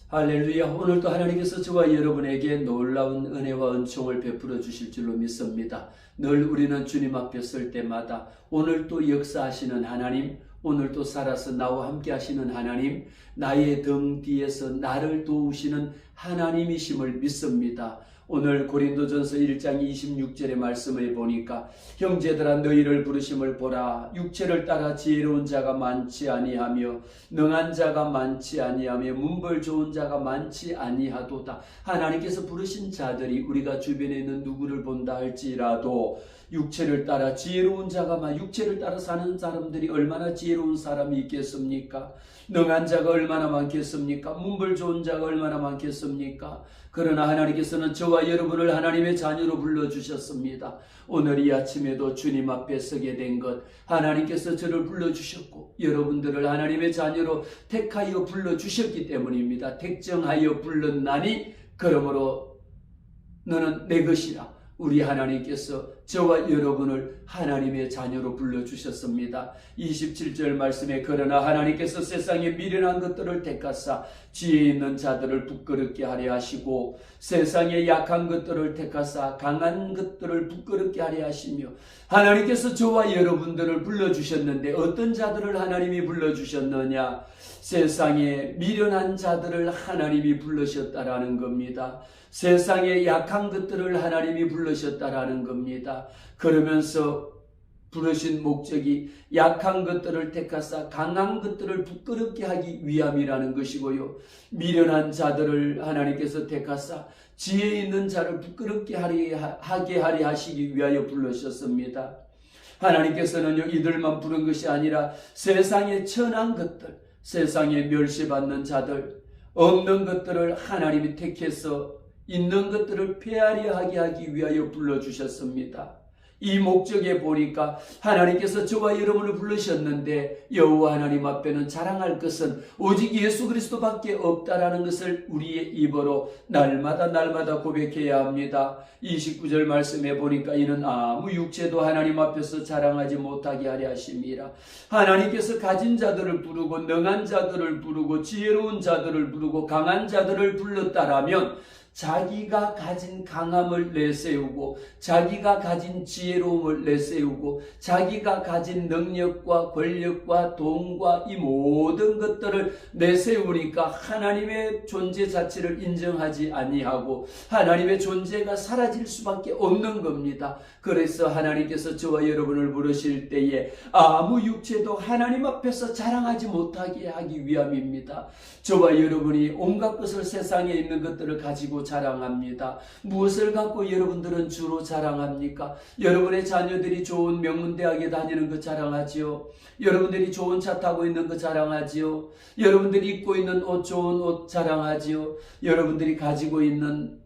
할렐루야. 오늘도 하나님께서 저와 여러분에게 놀라운 은혜와 은총을 베풀어 주실 줄로 믿습니다. 늘 우리는 주님 앞에 설 때마다 오늘도 역사하시는 하나님, 오늘도 살아서 나와 함께 하시는 하나님, 나의 등 뒤에서 나를 도우시는 하나님이심을 믿습니다. 오늘 고린도전서 1장 26절의 말씀을 보니까 형제들아 너희를 부르심을 보라. 육체를 따라 지혜로운 자가 많지 아니하며 능한 자가 많지 아니하며 문벌 좋은 자가 많지 아니하도다. 하나님께서 부르신 자들이 우리가 주변에 있는 누구를 본다 할지라도 육체를 따라 지혜로운 자가 육체를 따라 사는 사람들이 얼마나 지혜로운 사람이 있겠습니까? 능한 자가 얼마나 많겠습니까? 문벌 좋은 자가 얼마나 많겠습니까? 그러나 하나님께서는 저와 여러분을 하나님의 자녀로 불러주셨습니다. 오늘 이 아침에도 주님 앞에 서게 된 것, 하나님께서 저를 불러주셨고 여러분들을 하나님의 자녀로 택하여 불러주셨기 때문입니다. 택정하여 불렀나니 그러므로 너는 내 것이라. 우리 하나님께서 저와 여러분을 하나님의 자녀로 불러주셨습니다. 27절 말씀에 그러나 하나님께서 세상에 미련한 것들을 택하사 지혜 있는 자들을 부끄럽게 하려 하시고 세상에 약한 것들을 택하사 강한 것들을 부끄럽게 하려 하시며 하나님께서 저와 여러분들을 불러주셨는데 어떤 자들을 하나님이 불러주셨느냐? 세상에 미련한 자들을 하나님이 불러셨다라는 겁니다. 세상에 약한 것들을 하나님이 불러셨다라는 겁니다. 그러면서 부르신 목적이 약한 것들을 택하사 강한 것들을 부끄럽게 하기 위함이라는 것이고요. 미련한 자들을 하나님께서 택하사 지혜 있는 자를 부끄럽게 하게 하려 하시기 위하여 불러셨습니다. 하나님께서는요 이들만 부른 것이 아니라 세상에 천한 것들, 세상에 멸시받는 자들, 없는 것들을 하나님이 택해서 있는 것들을 폐하려 하기 위하여 불러주셨습니다. 이 목적에 보니까 하나님께서 저와 여러분을 부르셨는데 여호와 하나님 앞에는 자랑할 것은 오직 예수 그리스도밖에 없다라는 것을 우리의 입으로 날마다 고백해야 합니다. 29절 말씀에 보니까 이는 아무 육체도 하나님 앞에서 자랑하지 못하게 하려 하심이라. 하나님께서 가진 자들을 부르고 능한 자들을 부르고 지혜로운 자들을 부르고 강한 자들을 불렀다라면 자기가 가진 강함을 내세우고 자기가 가진 지혜로움을 내세우고 자기가 가진 능력과 권력과 돈과 이 모든 것들을 내세우니까 하나님의 존재 자체를 인정하지 아니하고 하나님의 존재가 사라질 수밖에 없는 겁니다. 그래서 하나님께서 저와 여러분을 부르실 때에 아무 육체도 하나님 앞에서 자랑하지 못하게 하기 위함입니다. 저와 여러분이 온갖 것을 세상에 있는 것들을 가지고 자랑합니다. 무엇을 갖고 여러분들은 주로 자랑합니까? 여러분의 자녀들이 좋은 명문대학에 다니는 것 자랑하지요. 여러분들이 좋은 차 타고 있는 것 자랑하지요. 여러분들이 입고 있는 옷, 좋은 옷 자랑하지요. 여러분들이 가지고 있는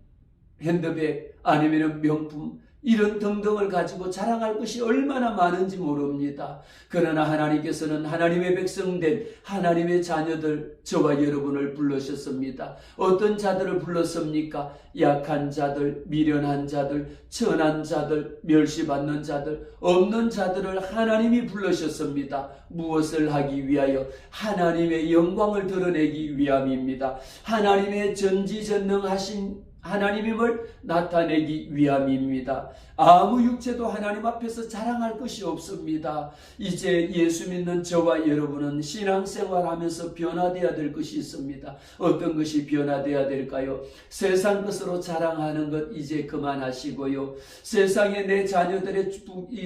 핸드백 아니면 명품 이런 등등을 가지고 자랑할 것이 얼마나 많은지 모릅니다. 그러나 하나님께서는 하나님의 백성된 하나님의 자녀들 저와 여러분을 불러셨습니다. 어떤 자들을 불렀습니까? 약한 자들, 미련한 자들, 천한 자들, 멸시받는 자들, 없는 자들을 하나님이 불러셨습니다. 무엇을 하기 위하여? 하나님의 영광을 드러내기 위함입니다. 하나님의 전지전능하신 하나님임을 나타내기 위함입니다. 아무 육체도 하나님 앞에서 자랑할 것이 없습니다. 이제 예수 믿는 저와 여러분은 신앙생활하면서 변화되어야 될 것이 있습니다. 어떤 것이 변화되어야 될까요? 세상 것으로 자랑하는 것 이제 그만하시고요. 세상에 내 자녀들의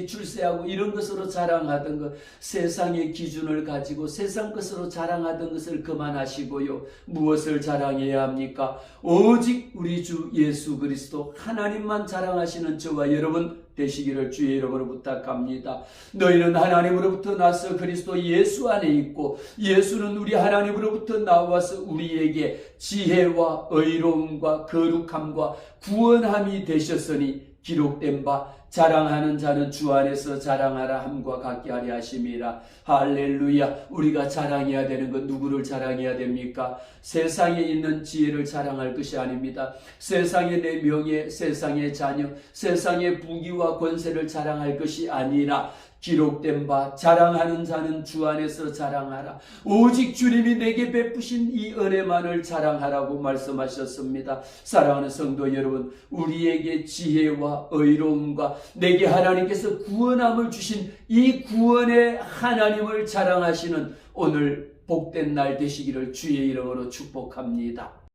출세하고 이런 것으로 자랑하던 것, 세상의 기준을 가지고 세상 것으로 자랑하던 것을 그만하시고요. 무엇을 자랑해야 합니까? 오직 우리 주 예수 그리스도 하나님만 자랑하시는 저와 여러분 되시기를 주의 이름으로 부탁합니다. 너희는 하나님으로부터 나서 그리스도 예수 안에 있고 예수는 우리 하나님으로부터 나와서 우리에게 지혜와 의로움과 거룩함과 구원함이 되셨으니 기록된 바 자랑하는 자는 주 안에서 자랑하라 함과 같게 하려 하심이라. 할렐루야. 우리가 자랑해야 되는 건 누구를 자랑해야 됩니까? 세상에 있는 지혜를 자랑할 것이 아닙니다. 세상의 내 명예, 세상의 자녀, 세상의 부귀와 권세를 자랑할 것이 아니라 기록된 바 자랑하는 자는 주 안에서 자랑하라. 오직 주님이 내게 베푸신 이 은혜만을 자랑하라고 말씀하셨습니다. 사랑하는 성도 여러분, 우리에게 지혜와 의로움과 내게 하나님께서 구원함을 주신 이 구원의 하나님을 자랑하시는 오늘 복된 날 되시기를 주의 이름으로 축복합니다.